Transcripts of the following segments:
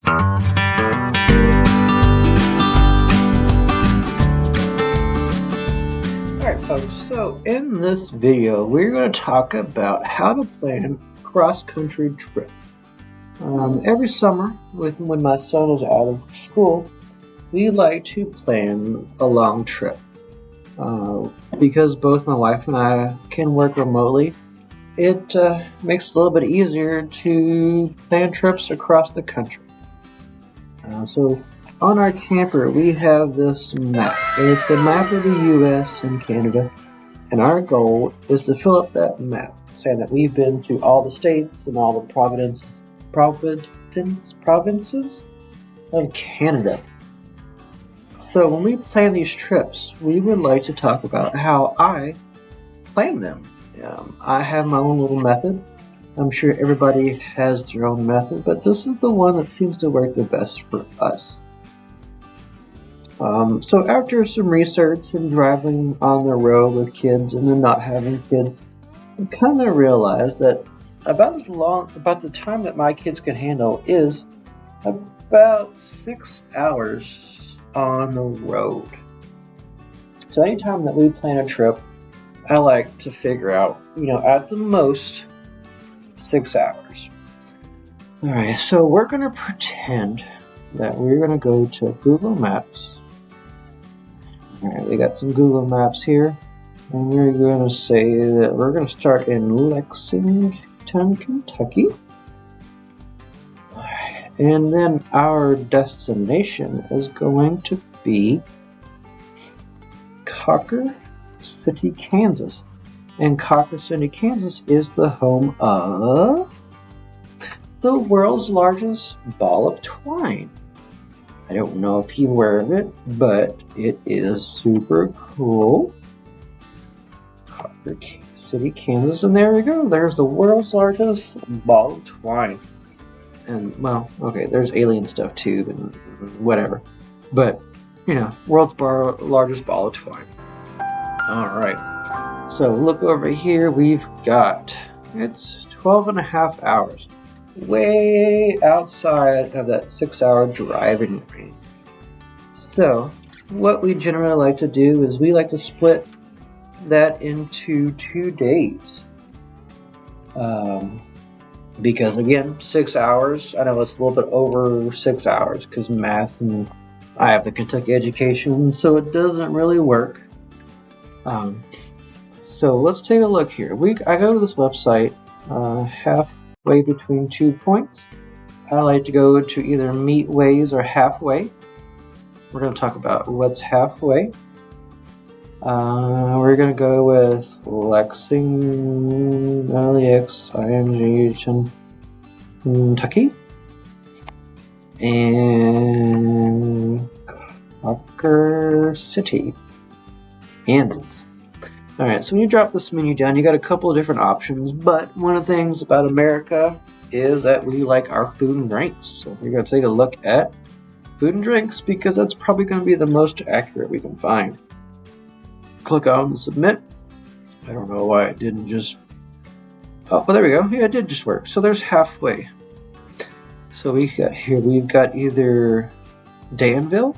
Alright folks, so in this video we're going to talk about how to plan a cross-country trip. Every summer when my son is out of school, we like to plan a long trip. Because both my wife and I can work remotely, it makes it a little bit easier to plan trips across the country. So on our camper we have this map, and it's the map of the US and Canada, and our goal is to fill up that map, saying that we've been to all the states and all the provinces of Canada. So when we plan these trips, we would like to talk about how I plan them. I have my own little method. I'm sure everybody has their own method, but this is the one that seems to work the best for us. So after some research and driving on the road with kids and then not having kids, I kind of realized that about the time that my kids can handle is about 6 hours on the road. So anytime that we plan a trip, I like to figure out, at the most 6 hours. Alright, so we're going to pretend that we're going to go to Google Maps. Alright, we got some Google Maps here, and we're going to say that we're going to start in Lexington, Kentucky. Alright, and then our destination is going to be Cocker City, Kansas. And Cocker City, Kansas is the home of the world's largest ball of twine. I don't know if you're aware of it, but it is super cool. Cocker City, Kansas, and there we go. There's the world's largest ball of twine. And, well, okay, there's alien stuff too, and whatever. But, world's largest ball of twine. Alright, so look over here. We've got, it's 12.5 hours. Way outside of that 6-hour driving range. So what we generally like to do is we like to split that into 2 days. Because again, 6 hours, I know it's a little bit over 6 hours because math, and I have the Kentucky education, so it doesn't really work. So let's take a look here. I go to this website halfway between 2 points. I like to go to either meetways or halfway. We're going to talk about what's halfway. We're going to go with Lexington, Kentucky, and Cocker City, Kansas. Alright, so when you drop this menu down, you got a couple of different options, but one of the things about America is that we like our food and drinks. So we're going to take a look at food and drinks because that's probably going to be the most accurate we can find. Click on submit. I don't know why it didn't just... Oh, well, there we go. Yeah, it did just work. So there's halfway. So we've got either Danville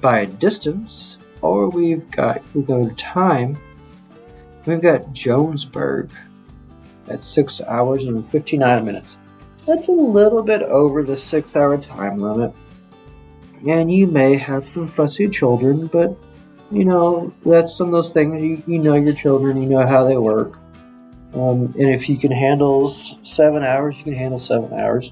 by distance, or we go to time. We've got Jonesburg at 6 hours and 59 minutes. That's a little bit over the 6-hour time limit. And you may have some fussy children, but that's some of those things. You know your children, you know how they work. And if you can handle 7 hours, you can handle 7 hours.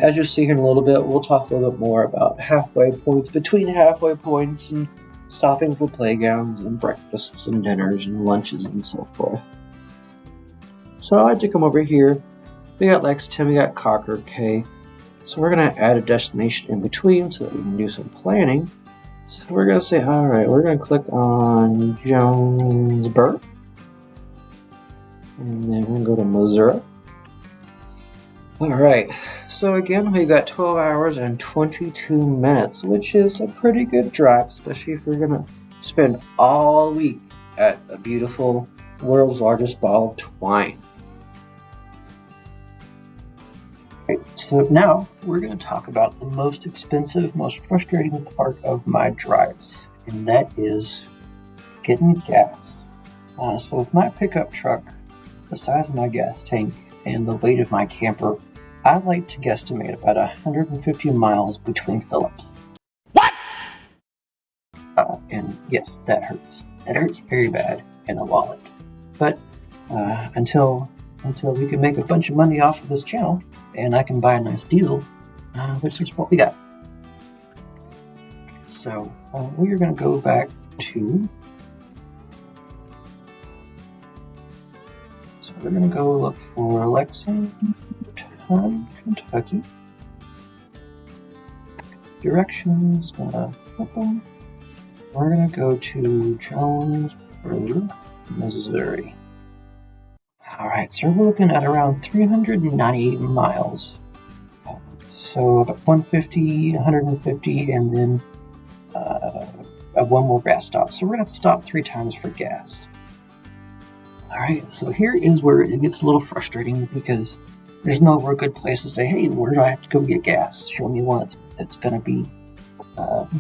As you'll see here in a little bit, we'll talk a little bit more about halfway points, between halfway points, and stopping for playgrounds and breakfasts and dinners and lunches and so forth. So I like to come over here. We got Lexington, we got Cocker, okay. So we're going to add a destination in between so that we can do some planning. So we're going to say, alright, we're going to click on Jonesburg. And then we're going to go to Missouri. Alright, so again, we've got 12 hours and 22 minutes, which is a pretty good drive, especially if we're going to spend all week at a beautiful world's largest ball of twine. Right, so now we're going to talk about the most expensive, most frustrating part of my drives, and that is getting gas. So with my pickup truck, the size of my gas tank, and the weight of my camper, I like to guesstimate about 150 miles between fill-ups. What? And yes, that hurts. That hurts very bad in the wallet. But until we can make a bunch of money off of this channel, and I can buy a nice diesel, which is what we got. So we are going to go back to. So we're going to go look for Lexington, Kentucky. Directions. We're going to go to Jonesboro, Missouri. Alright, so we're looking at around 398 miles. So about 150, 150, and then one more gas stop. So we're going to have to stop 3 times for gas. Alright, so here is where it gets a little frustrating because there's no real good place to say, hey, where do I have to go get gas? Show me one that's going to be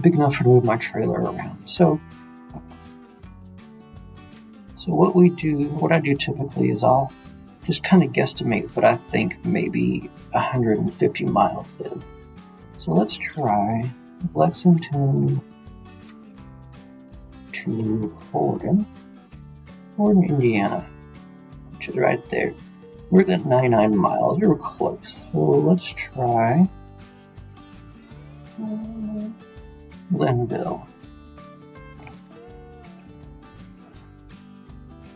big enough to move my trailer around. So what I do typically is I'll just kind of guesstimate what I think maybe 150 miles is. So let's try Lexington to Fordham, Indiana, which is right there. We're at 99 miles. We were close. So let's try Linville.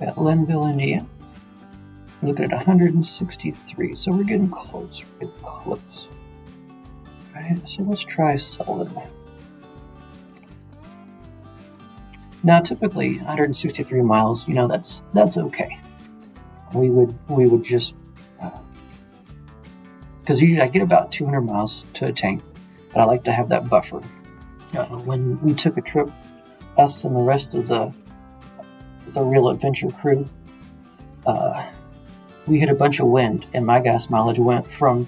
At Linville, Indiana. Looking at 163, so we're getting close. Alright, so let's try Sullivan. Now, typically, 163 miles, that's okay. We would just, because usually I get about 200 miles to a tank, but I like to have that buffer. When we took a trip, us and the rest of the real adventure crew, we hit a bunch of wind, and my gas mileage went from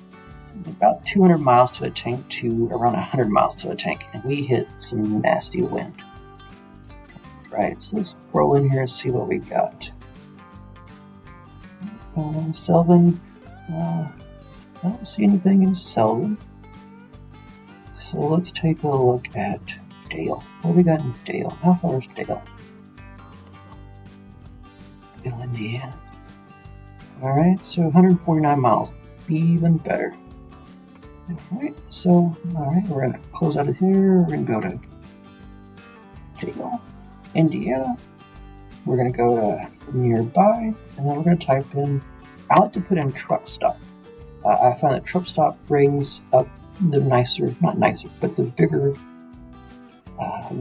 about 200 miles to a tank to around 100 miles to a tank, and we hit some nasty wind. Right, so let's roll in here and see what we got. Selvin, I don't see anything in Selvin. So let's take a look at Dale. What do we got in Dale? How far is Dale? Dale, Indiana. Alright, so 149 miles. Even better. Alright, so, we're going to close out of here. We're going to go to Dale, Indiana. We're going to go to nearby, and then we're going to type in, I like to put in truck stop. I find that truck stop brings up the but the bigger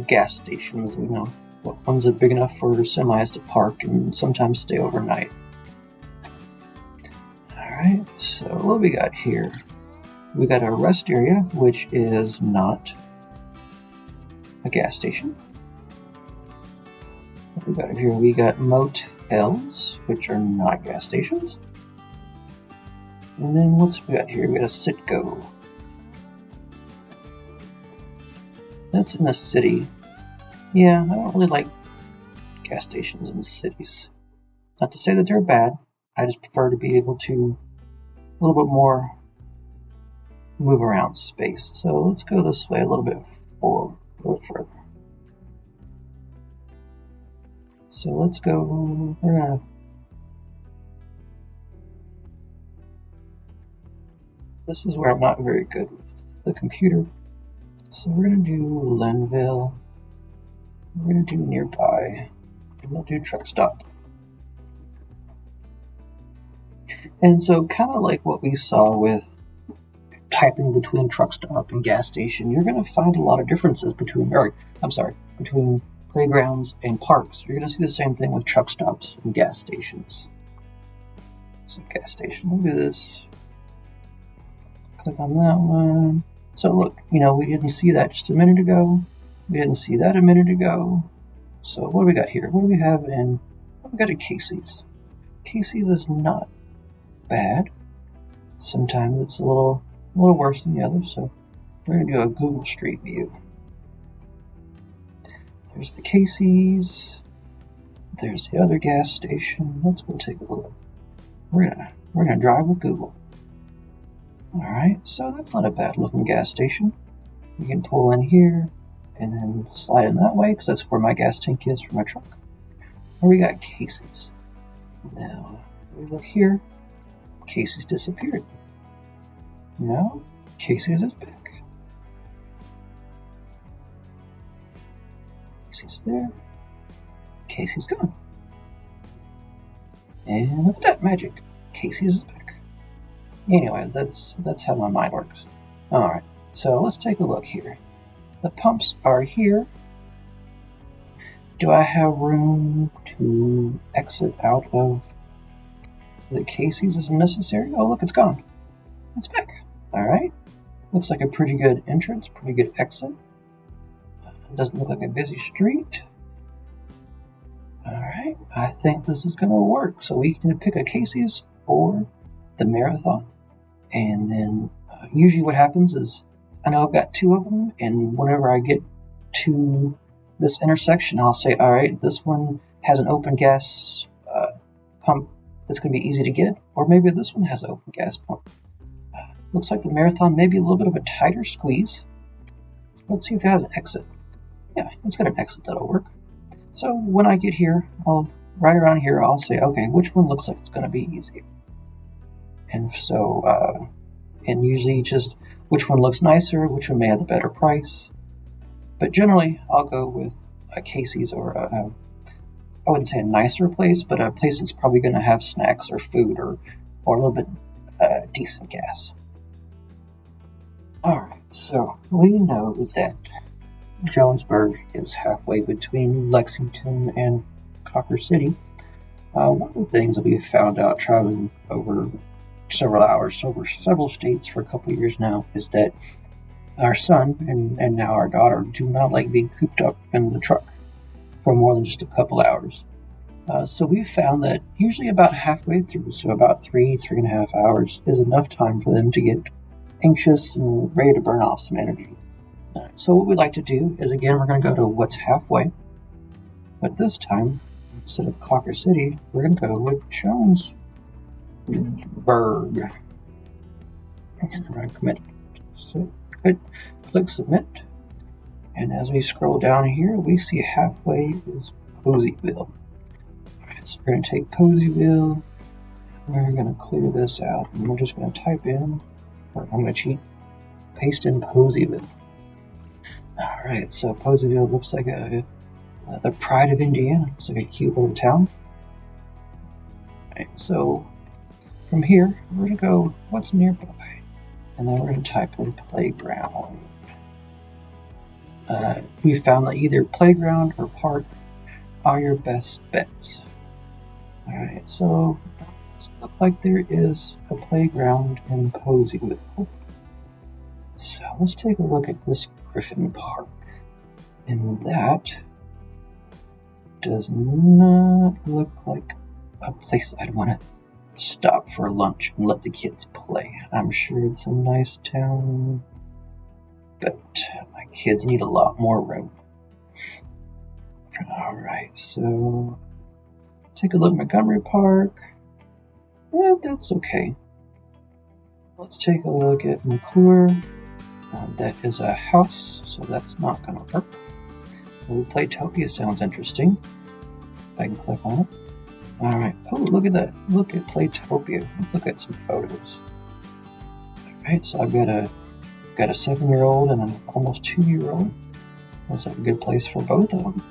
gas stations, ones that are big enough for semis to park and sometimes stay overnight. Alright, so what we got here? We got a rest area, which is not a gas station. What we got here? We got motels, which are not gas stations. And then what's we got here? We got a Citgo. That's in a city. Yeah, I don't really like gas stations in cities. Not to say that they're bad. I just prefer to be able to a little bit more move around space. So let's go this way a little bit further. So let's go. This is where I'm not very good with the computer. So we're gonna do Linville. We're gonna do nearby. And we'll do truck stop. And so, kind of like what we saw with typing between truck stop and gas station, you're going to find a lot of differences between playgrounds and parks. You're going to see the same thing with truck stops and gas stations. So, gas station, look at this. Click on that one. So, look, we didn't see that just a minute ago. We didn't see that a minute ago. So, what do we got here? What do we have in? We got a Casey's. Casey's is not bad. Sometimes it's a little worse than the others, so we're going to do a Google Street View. There's the Casey's. There's the other gas station. Let's go take a look. We're gonna drive with Google. Alright, so that's not a bad looking gas station. You can pull in here and then slide in that way because that's where my gas tank is for my truck. And we got Casey's. Now, we look here. Casey's disappeared. Now, Casey's is back. Casey's there. Casey's gone. And look at that magic. Casey's is back. Anyway, that's how my mind works. Alright, so let's take a look here. The pumps are here. Do I have room to exit out of the Casey's as necessary? Oh, look, it's gone. It's back. Alright. Looks like a pretty good entrance, pretty good exit. Doesn't look like a busy street. Alright, I think this is going to work. So we can pick a Casey's or the Marathon. And then usually what happens is, I know I've got two of them, and whenever I get to this intersection, I'll say, alright, this one has an open gas pump that's going to be easy to get, or maybe this one has an open gas pump. Looks like the Marathon may be a little bit of a tighter squeeze. Let's see if it has an exit. Yeah, it's got an exit that'll work. So when I get here, right around here, I'll say, okay, which one looks like it's going to be easier? And so, and usually just which one looks nicer, which one may have the better price. But generally, I'll go with a Casey's or I wouldn't say a nicer place, but a place that's probably going to have snacks or food or a little bit decent gas. Alright, so we know that Jonesburg is halfway between Lexington and Cawker City. One of the things that we've found out traveling over several hours, over several states for a couple of years now, is that our son and now our daughter do not like being cooped up in the truck for more than just a couple hours. So we've found that usually about halfway through, so about 3.5 hours, is enough time for them to get anxious and ready to burn off some energy. So what we like to do is, again, we're going to go to what's halfway, but this time, instead of Cawker City, we're going to go with Jonesburg. And we're going to commit. So, good. Click submit. And as we scroll down here, we see halfway is Poseyville. Alright, so we're going to take Poseyville. We're going to clear this out, and we're just going to type in, or I'm going to cheat, paste in Poseyville. Alright, so Poseyville looks like the pride of Indiana. It's like a cute little town. Alright, so from here, we're going to go what's nearby. And then we're going to type in playground. We found that either playground or park are your best bets. Alright, so it looks like there is a playground in Poseyville. So let's take a look at this Griffin Park. And that does not look like a place I'd want to stop for lunch and let the kids play. I'm sure it's a nice town, but my kids need a lot more room. Alright, so take a look at Montgomery Park. Yeah, that's okay. Let's take a look at McClure. That is a house, so that's not going to work. Playtopia sounds interesting. I can click on it. Alright, oh, look at that. Look at Playtopia. Let's look at some photos. Alright, so I've got a 7-year-old and an almost 2-year-old. Looks like a good place for both of them.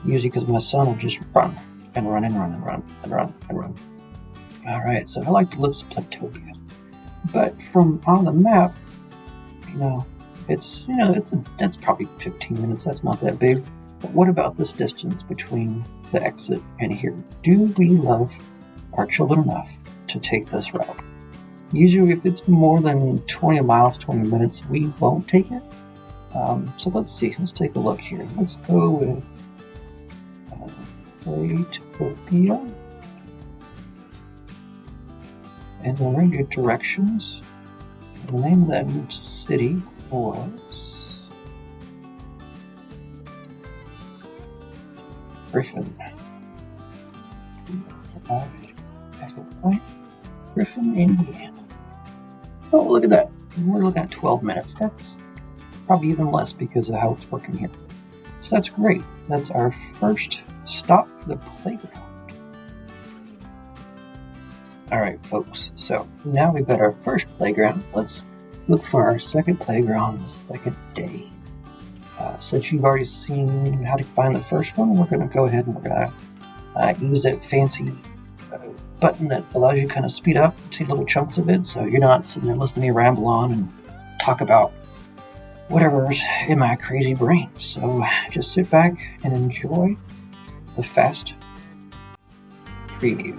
Usually because my son will just run and run and run and run and run and run. Alright, so I like the looks of Playtopia. But from on the map, that's probably 15 minutes. That's not that big. But what about this distance between the exit and here? Do we love our children enough to take this route? Usually if it's more than 20 miles, 20 minutes, we won't take it. So let's see. Let's take a look here. Let's go with Playtopia. And then we're going to do directions. The name of that city was Griffin. Griffin, Indiana. Oh, look at that. We're looking at 12 minutes. That's probably even less because of how it's working here. So that's great. That's our first stop for the playground. Alright folks, so now we've got our first playground. Let's look for our second playground the second day. Since you've already seen how to find the first one, we're going to go ahead and we're going to use that fancy button that allows you to kind of speed up, see little chunks of it, so you're not sitting there listening to me ramble on and talk about whatever's in my crazy brain. So just sit back and enjoy the fast preview.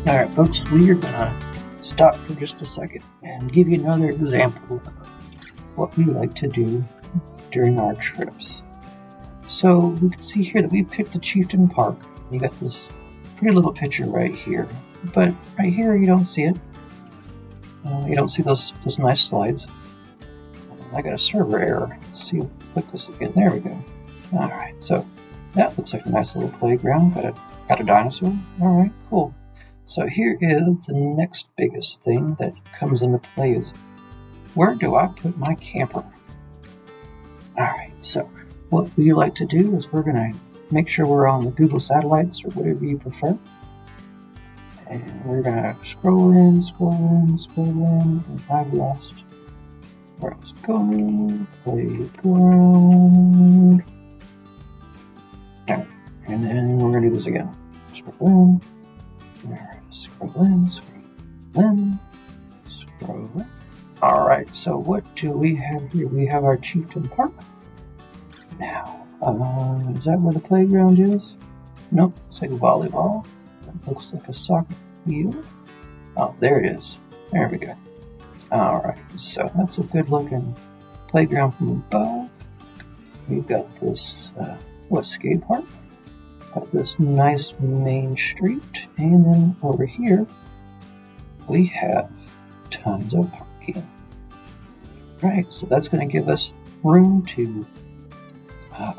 Alright folks, we are going to stop for just a second and give you another example of what we like to do during our trips. So we can see here that we picked the Chieftain Park. You got this pretty little picture right here, but right here you don't see it. You don't see those nice slides. I got a server error. Let's see, click this again. There we go. Alright, so that looks like a nice little playground. Got a dinosaur. Alright, cool. So here is the next biggest thing that comes into play is, where do I put my camper? Alright, so what we like to do is we're going to make sure we're on the Google satellites or whatever you prefer. And we're going to scroll in, and I've lost where I was going. Playground. Alright, and then we're going to do this again. Scroll in. Scroll in. Alright, so what do we have here? We have our Chieftain Park. Now, is that where the playground is? Nope, it's like volleyball. It looks like a soccer field. Oh, there it is. There we go. Alright, so that's a good looking playground from above. We've got this, skate park? Got this nice main street, and then over here we have tons of parking. Right, so that's going to give us room to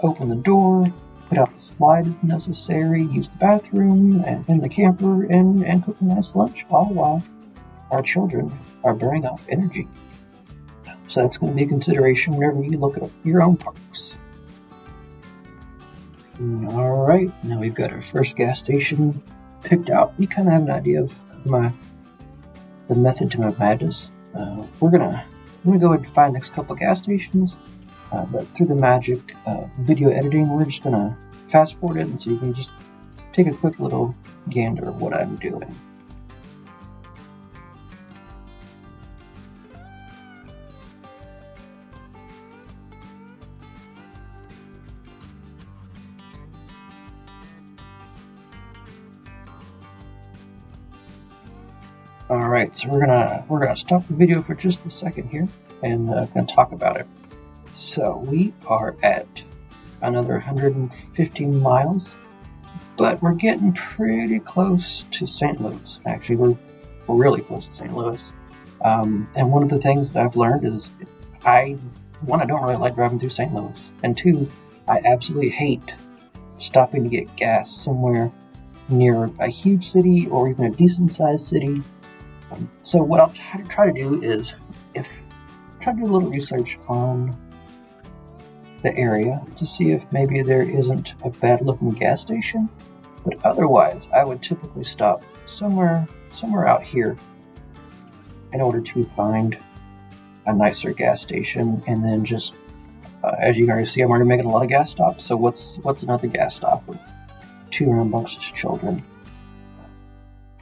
open the door, put out the slide if necessary, use the bathroom and in the camper, and cook a nice lunch, all while our children are burning off energy. So that's going to be a consideration whenever you look at your own parks. Alright, now we've got our first gas station picked out. You kind of have an idea of the method to my madness. We're gonna go ahead and find the next couple gas stations, but through the magic video editing, we're just gonna fast forward it, and so you can just take a quick little gander of what I'm doing. Alright, so we're gonna stop the video for just a second here and gonna talk about it. So we are at another 150 miles, but we're getting pretty close to St. Louis. Actually, we're really close to St. Louis. And one of the things that I've learned is I don't really like driving through St. Louis, and two, I absolutely hate stopping to get gas somewhere near a huge city or even a decent sized city. So what I'll try to do is try to do a little research on the area to see if maybe there isn't a bad looking gas station, but otherwise I would typically stop somewhere out here in order to find a nicer gas station, and then just as you can already see, I'm already making a lot of gas stops. So what's another gas stop with two rambunctious children?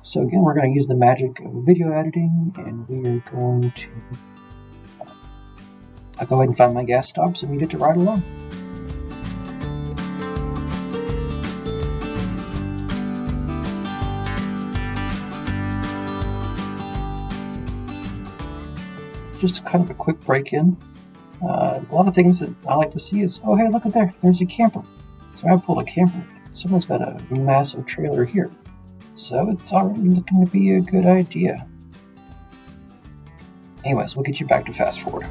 So again, we're going to use the magic of video editing, and we are going to I'll go ahead and find my gas stops, and we get to ride along. Just kind of a quick break-in. A lot of things that I like to see is, oh hey, look at there, there's a camper. So I pulled a camper. Someone's got a massive trailer here. So it's already looking to be a good idea. Anyways, we'll get you back to fast forward.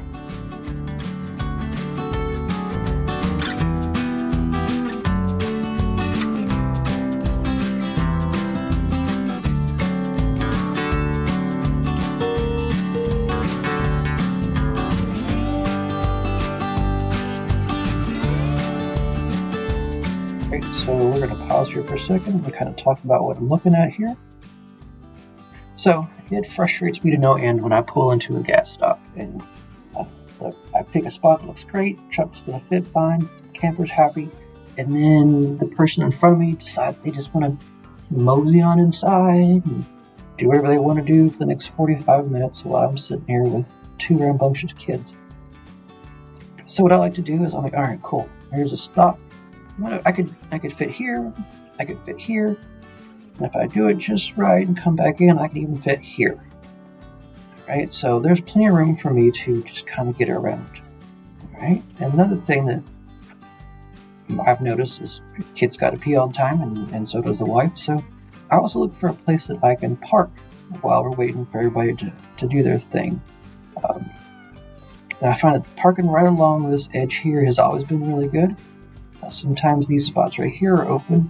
So we're going to pause here for a second and kind of talk about what I'm looking at here. So it frustrates me to no end when I pull into a gas stop and I pick a spot that looks great, truck's going to fit fine, camper's happy, and then the person in front of me decides they just want to mosey on inside and do whatever they want to do for the next 45 minutes while I'm sitting here with two rambunctious kids. So what I like to do is I'm like, all right, cool, here's a stop. I could fit here, I could fit here, and if I do it just right and come back in, I can even fit here. Right, so there's plenty of room for me to just kind of get around. Right, and another thing that I've noticed is kids got to pee all the time, and so does the wife. So I also look for a place that I can park while we're waiting for everybody to do their thing. And I find that parking right along this edge here has always been really good. Sometimes these spots right here are open.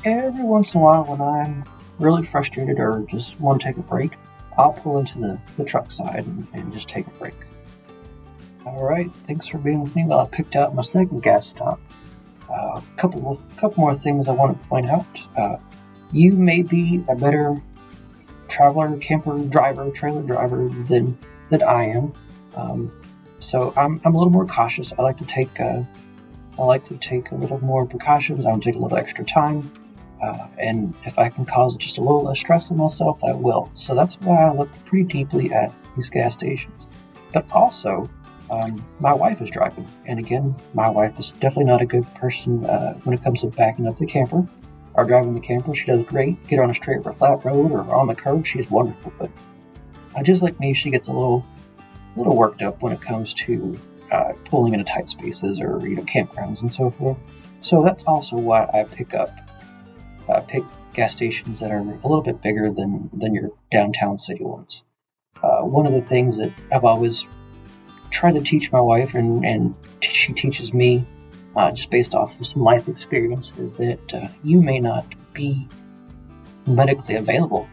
Every once in a while when I'm really frustrated or just want to take a break, I'll pull into the truck side and just take a break. Alright, thanks for being with me while I picked out my second gas stop. A couple more things I want to point out. You may be a better traveler, camper driver, trailer driver than I am. So I'm a little more cautious. I like to take a little more precautions. I want to take a little extra time. And if I can cause just a little less stress on myself, I will. So that's why I look pretty deeply at these gas stations. But also, my wife is driving. And again, my wife is definitely not a good person when it comes to backing up the camper or driving the camper. She does great. Get her on a straight or flat road or on the curb, she's wonderful. But just like me, she gets a little worked up when it comes to pulling into tight spaces or campgrounds and so forth. So that's also why I pick gas stations that are a little bit bigger than your downtown city ones. One of the things that I've always tried to teach my wife, and she teaches me just based off of some life experience, is that you may not be medically available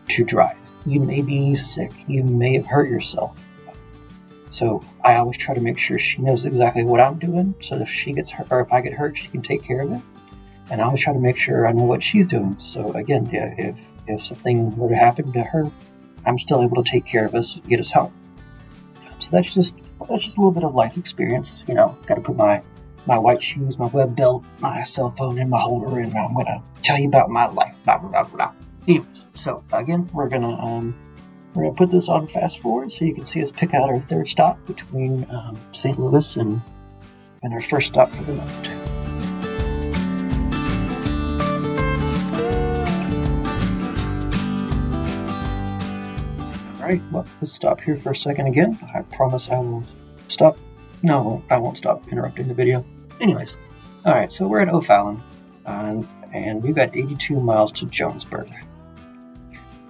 to drive. You may be sick. You may have hurt yourself. So I always try to make sure she knows exactly what I'm doing, so if she gets hurt or if I get hurt, she can take care of it. And I always try to make sure I know what she's doing. So again, if something were to happen to her, I'm still able to take care of us, get us home. So that's just a little bit of life experience. Got to put my white shoes, my web belt, my cell phone in my holder, and I'm gonna tell you about my life. Blah blah blah blah. Anyways, so again, we're gonna put this on fast forward so you can see us pick out our third stop between St. Louis and our first stop for the night. Alright, well, let's stop here for a second again. I promise I will stop. No, I won't stop interrupting the video. Anyways, alright, so we're at O'Fallon, and we've got 82 miles to Jonesburg.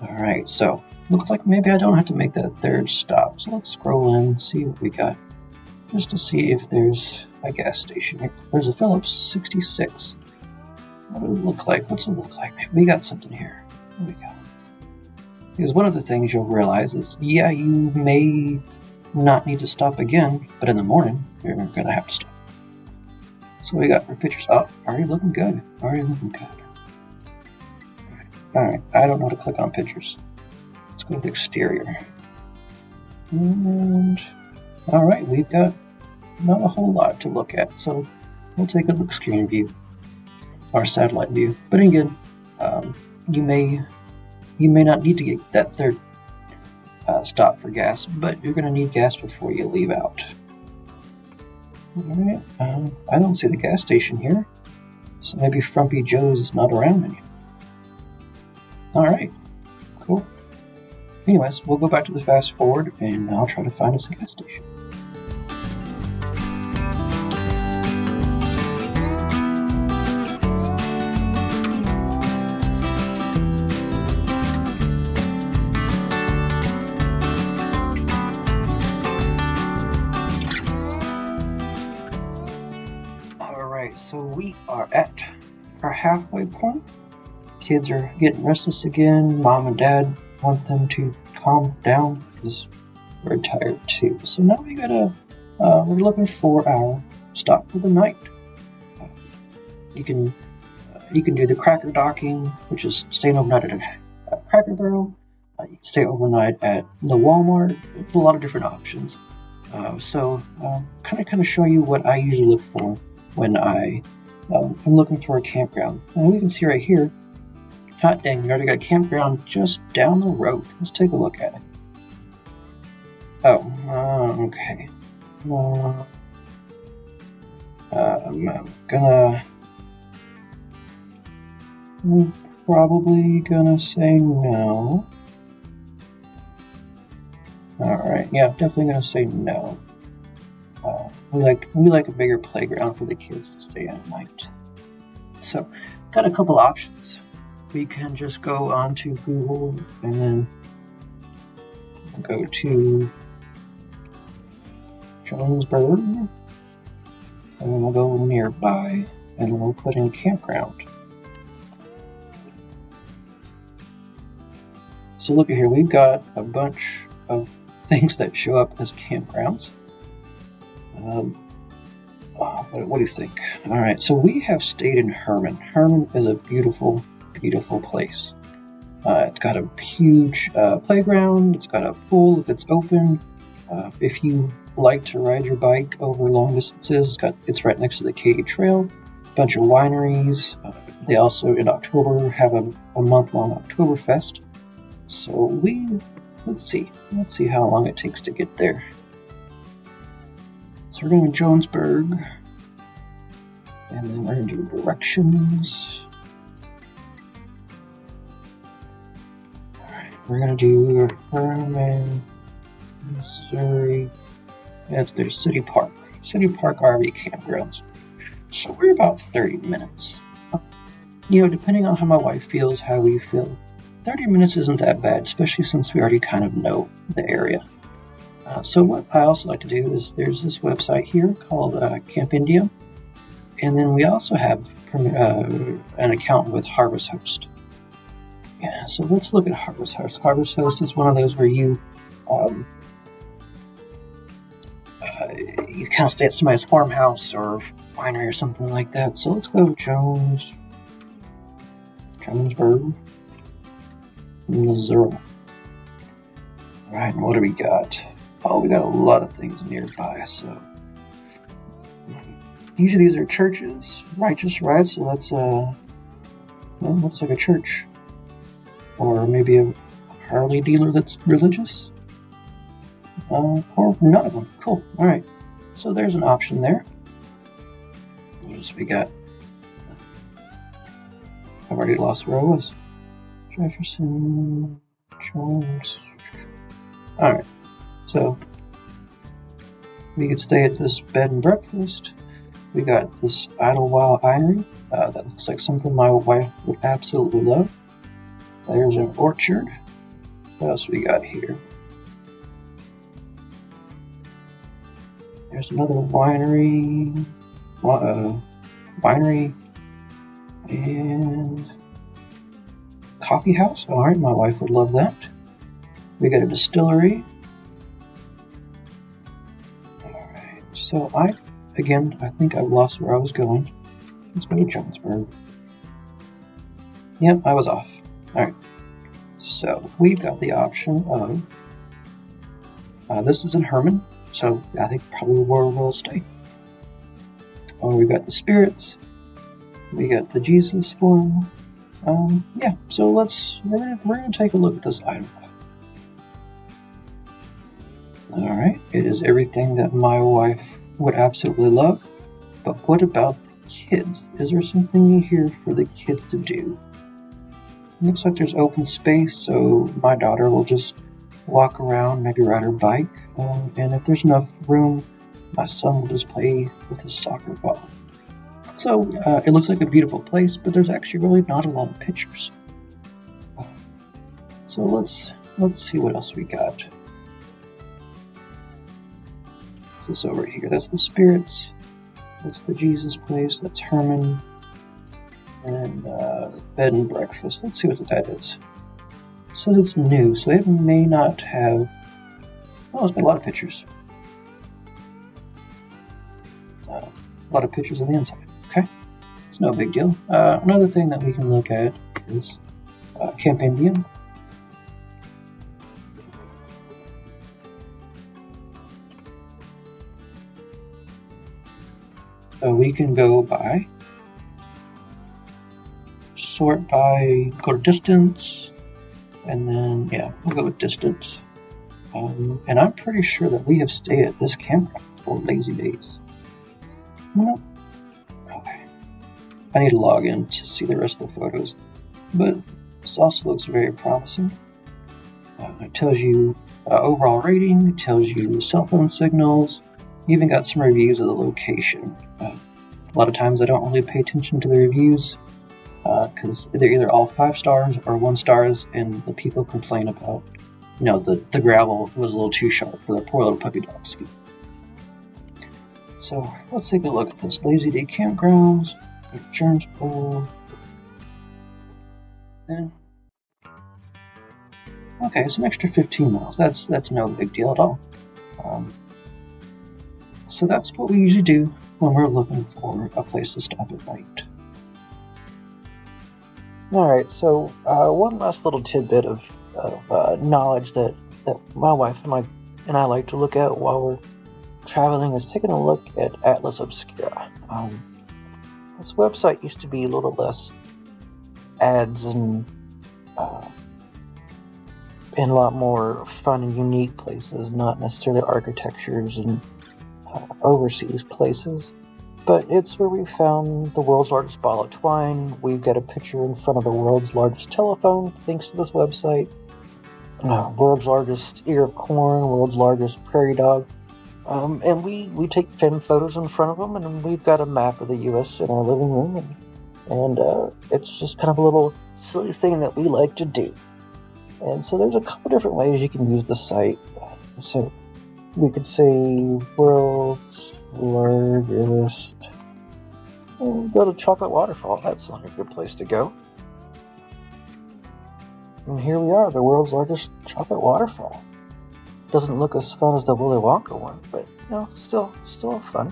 Alright, so looks like maybe I don't have to make that third stop. So let's scroll in and see what we got, just to see if there's a gas station. There's a Phillips 66. What does it look like? What's it look like? Maybe we got something here. Here we go. Because one of the things you'll realize is, yeah, you may not need to stop again, but in the morning, you're going to have to stop. So we got our pictures up. Already looking good. Already looking good. Alright, I don't know how to click on pictures. Let's go with the exterior. And alright, we've got not a whole lot to look at, so we'll take a look screen view, or satellite view. But again, you may you may not need to get that third stop for gas, but you're going to need gas before you leave out. Alright, I don't see the gas station here, so maybe Frumpy Joe's is not around anymore. Alright, cool. Anyways, we'll go back to the fast forward and I'll try to find us a gas station. Alright, so we are at our halfway point. Kids are getting restless again. Mom and Dad want them to calm down because we're tired too. So now we're looking for our stop for the night. You can do the cracker docking, which is staying overnight at a Cracker Barrel. You can stay overnight at the Walmart. There's a lot of different options. So kind of show you what I usually look for when I'm looking for a campground. And we can see right here, hot dang, we already got a campground just down the road. Let's take a look at it. Oh, okay. I'm probably gonna say no. Alright, yeah, definitely gonna say no. We like a bigger playground for the kids to stay at night. So, got a couple options. We can just go onto Google and then go to Jonesburg, and then we'll go nearby, and then we'll put in campground. So look at here, we've got a bunch of things that show up as campgrounds. What do you think? Alright, so we have stayed in Herman. Herman is a beautiful, beautiful place. It's got a huge playground. It's got a pool if it's open. If you like to ride your bike over long distances, it's right next to the Katy Trail. A bunch of wineries. They also, in October, have a month-long Oktoberfest. So let's see how long it takes to get there. So we're going to Jonesburg, and then we're going to do directions. Alright, we're going to do Herman, Missouri. That's their City Park RV campgrounds. So we're about 30 minutes. Depending on how my wife feels, how we feel, 30 minutes isn't that bad, especially since we already kind of know the area. So what I also like to do is there's this website here called Camp India, and then we also have an account with Harvest Host. Yeah, so let's look at Harvest Host. Harvest Host is one of those where you kind of stay at somebody's farmhouse or winery or something like that. So let's go Jonesburg, Missouri. Alright, what do we got? Oh, we got a lot of things nearby, so usually these are churches, righteous, right? So that's looks like a church, or maybe a Harley dealer that's religious, or none of them. Cool. All right, so there's an option there. Yes, we got. I've already lost where I was. Jefferson Jones. All right. So, we could stay at this bed and breakfast. We got this Idlewild Winery. That looks like something my wife would absolutely love. There's an orchard. What else we got here? There's another winery. Winery and coffee house. Alright, my wife would love that. We got a distillery. So I think I've lost where I was going. Let's go to Jonesburg. Yep, I was off. Alright. So we've got the option of this is in Herman, so I think probably where we'll stay. Oh, we got the Spirits. We got the Jesus one. Yeah, so we're gonna take a look at this item. Alright, it is everything that my wife would absolutely love, but what about the kids? Is there something in here for the kids to do? It looks like there's open space, so my daughter will just walk around, maybe ride her bike, and if there's enough room, my son will just play with his soccer ball. So it looks like a beautiful place, but there's actually really not a lot of pictures. So let's see what else we got. What's this over here? That's the spirits. That's the Jesus place. That's Herman. And bed and breakfast. Let's see what that is. It says it's new, so it may not have. Oh, there's been a lot of pictures. A lot of pictures on the inside. Okay, it's no big deal. Another thing that we can look at is Camp Indian. So we can go by, sort by, go to distance, and then, yeah, we'll go with distance. And I'm pretty sure that we have stayed at this campground for lazy days. Nope. Okay. I need to log in to see the rest of the photos, but this also looks very promising. It tells you overall rating, it tells you cell phone signals, even got some reviews of the location. A lot of times I don't really pay attention to the reviews because they're either all 5 stars or 1 stars, and the people complain about, the gravel was a little too sharp for their poor little puppy dog's feet. So let's take a look at this. Lazy Day Campgrounds, Insurance Bowl. And okay, it's an extra 15 miles. That's no big deal at all. So that's what we usually do when we're looking for a place to stop at night. Alright, so one last little tidbit of knowledge that my wife and I like to look at while we're traveling is taking a look at Atlas Obscura. This website used to be a little less ads and a lot more fun and unique places, not necessarily architectures and overseas places, but it's where we found the world's largest ball of twine. We've got a picture in front of the world's largest telephone thanks to this website, world's largest ear of corn, world's largest prairie dog, and we take film photos in front of them, and we've got a map of the U.S. in our living room, and it's just kind of a little silly thing that we like to do. And so there's a couple different ways you can use the site. So we could say world's largest. And go to Chocolate Waterfall. That's not a good place to go. And here we are, the world's largest chocolate waterfall. Doesn't look as fun as the Willy Wonka one, but still fun.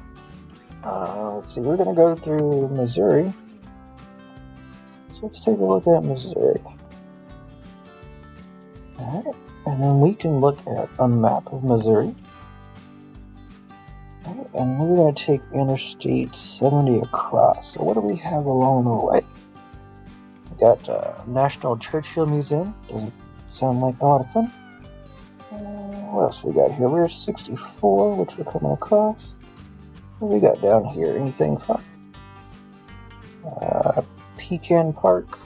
Let's see, we're gonna go through Missouri. So let's take a look at Missouri. Alright, and then we can look at a map of Missouri. Alright, and we're going to take Interstate 70 across. So what do we have along the way? We got National Churchill Museum. Doesn't sound like a lot of fun. What else we got here? We're 64, which we're coming across. What do we got down here? Anything fun? Pecan Park.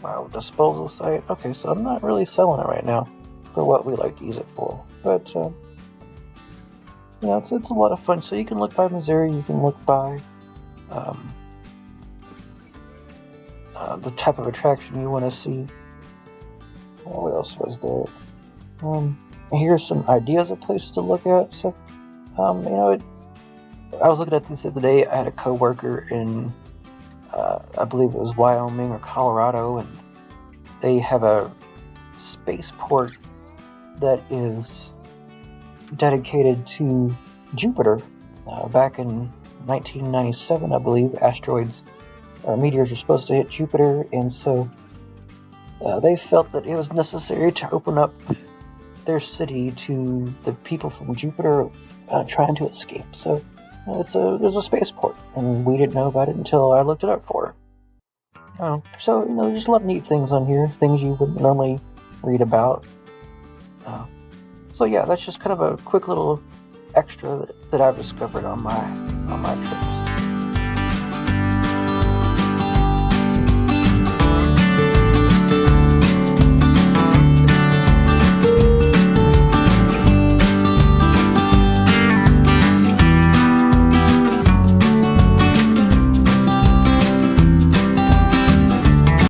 Wow, disposal site. Okay, so I'm not really selling it right now for what we like to use it for, but it's a lot of fun. So you can look by Missouri, you can look by the type of attraction you want to see. What else was there? Here's some ideas of places to look at. So I was looking at this the other day. I had a coworker in I believe it was Wyoming or Colorado, and they have a spaceport that is dedicated to Jupiter. Back in 1997, I believe, meteors were supposed to hit Jupiter, and so they felt that it was necessary to open up their city to the people from Jupiter trying to escape. So there's a spaceport, and we didn't know about it until I looked it up for her. So, there's a lot of neat things on here, things you wouldn't normally read about. So yeah, that's just kind of a quick little extra that I've discovered on my trips.